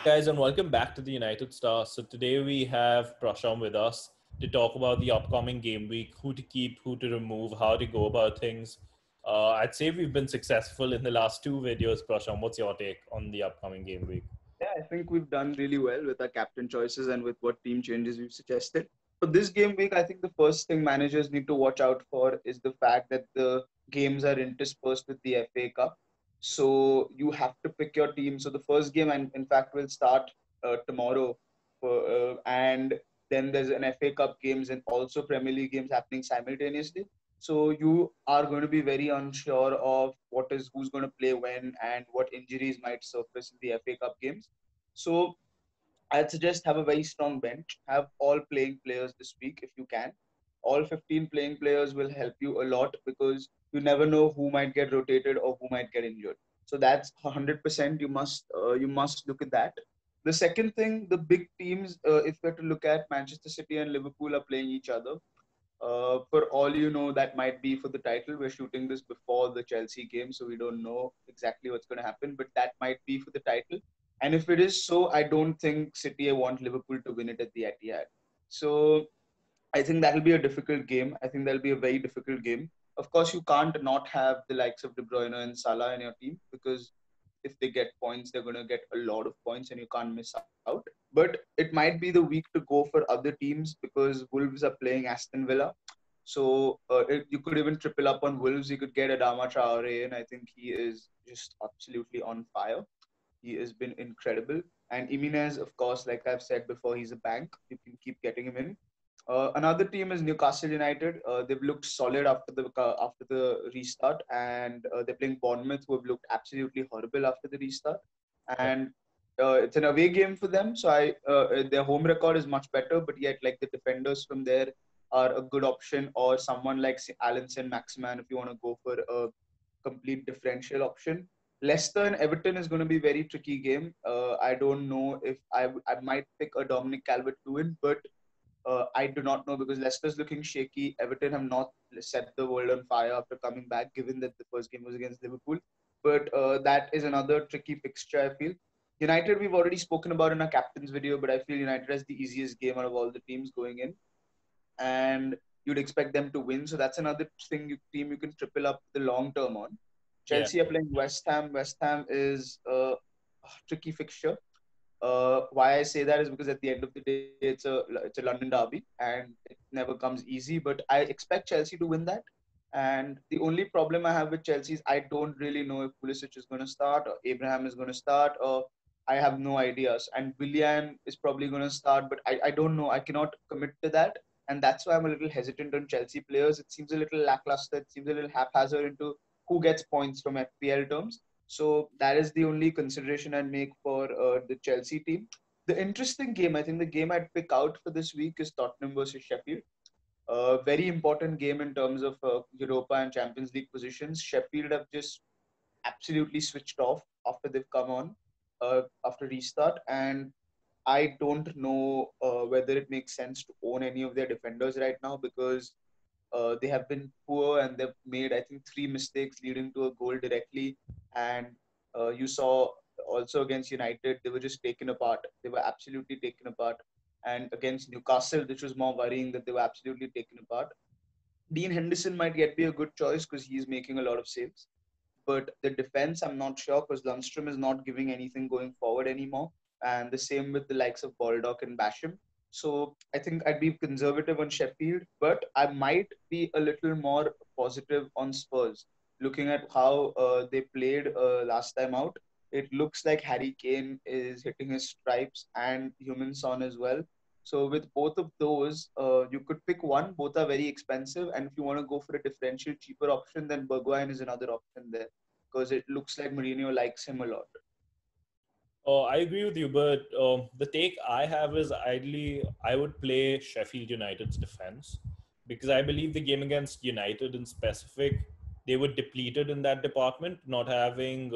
Guys, and welcome back to the United Star. So today we have Prasham with us to talk about the upcoming game week, who to keep, who to remove, how to go about things. I'd say we've been successful in the last two videos. Prasham, what's your take on the upcoming game week? Yeah, I think we've done really well with our captain choices and with what team changes we've suggested. For this game week, I think the first thing managers need to watch out for is the fact that the games are interspersed with the FA Cup. So you have to pick your team. So the first game, and in fact, will start tomorrow, and then there's an FA Cup games and also Premier League games happening simultaneously. So you are going to be very unsure of who's going to play when and what injuries might surface in the FA Cup games. So I'd suggest have a very strong bench. Have all playing players this week if you can. All 15 playing players will help you a lot because you never know who might get rotated or who might get injured. So that's 100%. You must look at that. The second thing, the big teams, if we're to look at Manchester City and Liverpool are playing each other. For all you know, that might be for the title. We're shooting this before the Chelsea game, so we don't know exactly what's going to happen, but that might be for the title. And if it is so, I don't think City want Liverpool to win it at the Etihad. So I think that'll be a difficult game. I think that'll be a very difficult game. Of course, you can't not have the likes of De Bruyne and Salah in your team because if they get points, they're going to get a lot of points and you can't miss out. But it might be the week to go for other teams because Wolves are playing Aston Villa. So you could even triple up on Wolves. You could get Adama Traore, and I think he is just absolutely on fire. He has been incredible. And Jimenez, of course, like I've said before, he's a bank. You can keep getting him in. Another team is Newcastle United. They've looked solid after the restart, and they're playing Bournemouth, who have looked absolutely horrible after the restart. Yeah. And it's an away game for them, so their home record is much better. But yet, like the defenders from there are a good option, or someone like Alinson Maximan if you want to go for a complete differential option. Leicester and Everton is going to be a very tricky game. I don't know if I might pick a Dominic Calvert-Lewin, but I do not know because Leicester's looking shaky. Everton have not set the world on fire after coming back, given that the first game was against Liverpool. But that is another tricky fixture, I feel. United, we've already spoken about in our captain's video, but I feel United has the easiest game out of all the teams going in. And you'd expect them to win. So that's another team you can triple up the long term on. Yeah. Chelsea are playing West Ham. West Ham is a tricky fixture. Why I say that is because at the end of the day, it's a London derby and it never comes easy. But I expect Chelsea to win that. And the only problem I have with Chelsea is I don't really know if Pulisic is going to start or Abraham is going to start or I have no ideas. And Willian is probably going to start, but I don't know. I cannot commit to that. And that's why I'm a little hesitant on Chelsea players. It seems a little lackluster. It seems a little haphazard into who gets points from FPL terms. So that is the only consideration I'd make for the Chelsea team. The interesting game, I think the game I'd pick out for this week is Tottenham versus Sheffield. Very important game in terms of Europa and Champions League positions. Sheffield have just absolutely switched off after they've come on after restart, and I don't know whether it makes sense to own any of their defenders right now because they have been poor and they've made, I think, three mistakes leading to a goal directly. And you saw also against United, they were just taken apart. They were absolutely taken apart. And against Newcastle, which was more worrying that they were absolutely taken apart. Dean Henderson might yet be a good choice because he's making a lot of saves. But the defense, I'm not sure because Lundstrom is not giving anything going forward anymore. And the same with the likes of Baldock and Basham. So I think I'd be conservative on Sheffield, but I might be a little more positive on Spurs. Looking at how they played last time out, it looks like Harry Kane is hitting his stripes and Human Son as well. So with both of those, you could pick one. Both are very expensive, and if you want to go for a differential, cheaper option, then Bergwijn is another option there because it looks like Mourinho likes him a lot. I agree with you, but the take I have is ideally I would play Sheffield United's defense because I believe the game against United in specific, they were depleted in that department, not having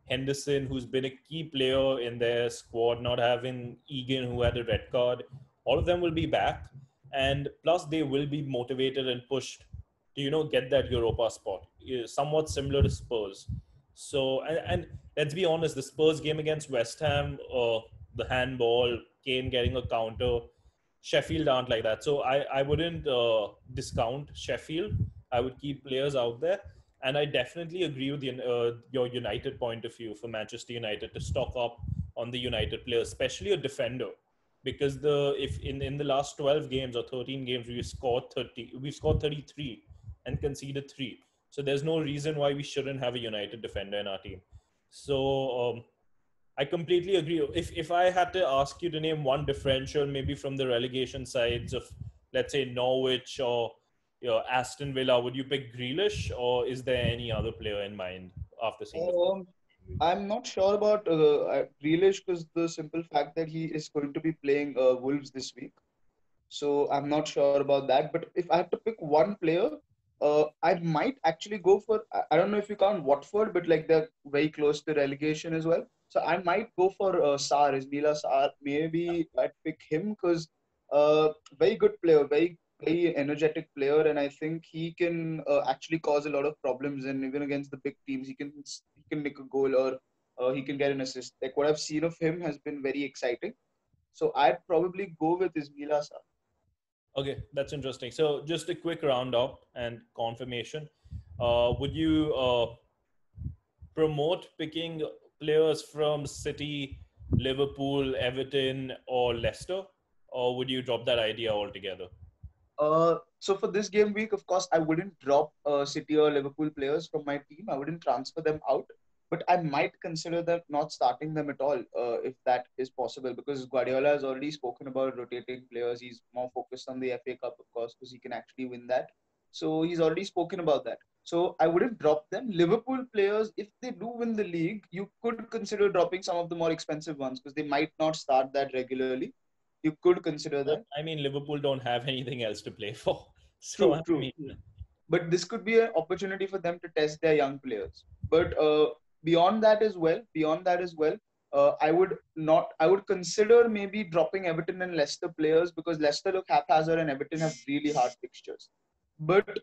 Henderson, who's been a key player in their squad, not having Egan, who had a red card. All of them will be back. and plus they will be motivated and pushed to get that Europa spot. Somewhat similar to Spurs. So and let's be honest, the Spurs game against West Ham, the handball, Kane getting a counter. Sheffield aren't like that, so I wouldn't discount Sheffield. I would keep players out there, and I definitely agree with your United point of view for Manchester United to stock up on the United players, especially a defender, because the if in the last 12 games or 13 games we've scored 33 and conceded 3. So there's no reason why we shouldn't have a United defender in our team. So I completely agree. If I had to ask you to name one differential, maybe from the relegation sides of, let's say, Norwich or Aston Villa, would you pick Grealish, or is there any other player in mind after seeing the first? Um, I'm not sure about Grealish because the simple fact that he is going to be playing Wolves this week. So I'm not sure about that. But if I have to pick one player, I might actually go for. I don't know if you count Watford, but like they're very close to relegation as well. So I might go for Sar, Ismaila Sar. Maybe I'd pick him because very good player, very energetic player, and I think he can actually cause a lot of problems. And even against the big teams, he can make a goal or he can get an assist. Like what I've seen of him has been very exciting. So I'd probably go with Ismaila Sar. Okay, that's interesting. So just a quick roundup and confirmation. Would you promote picking players from City, Liverpool, Everton, or Leicester, or would you drop that idea altogether? So for this game week, of course, I wouldn't drop City or Liverpool players from my team. I wouldn't transfer them out, but I might consider them not starting them at all if that is possible. Because Guardiola has already spoken about rotating players. He's more focused on the FA Cup, of course, because he can actually win that. So he's already spoken about that. So I wouldn't drop them. Liverpool players, if they do win the league, you could consider dropping some of the more expensive ones because they might not start that regularly. You could consider that. I mean, Liverpool don't have anything else to play for. So, True, I true. mean, But this could be an opportunity for them to test their young players. But beyond that as well, I would not. I would consider maybe dropping Everton and Leicester players because Leicester look haphazard and Everton have really hard fixtures. But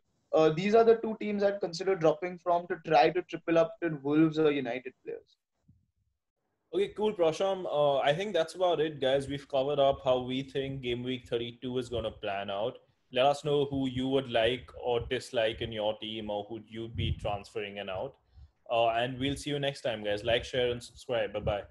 these are the two teams I'd consider dropping from to try to triple up to Wolves or United players. okay, cool, Prasham. I think that's about it, guys. We've covered up how we think Game Week 32 is going to plan out. Let us know who you would like or dislike in your team, or who you'd be transferring in out. And we'll see you next time, guys. Like, share, and subscribe. Bye bye.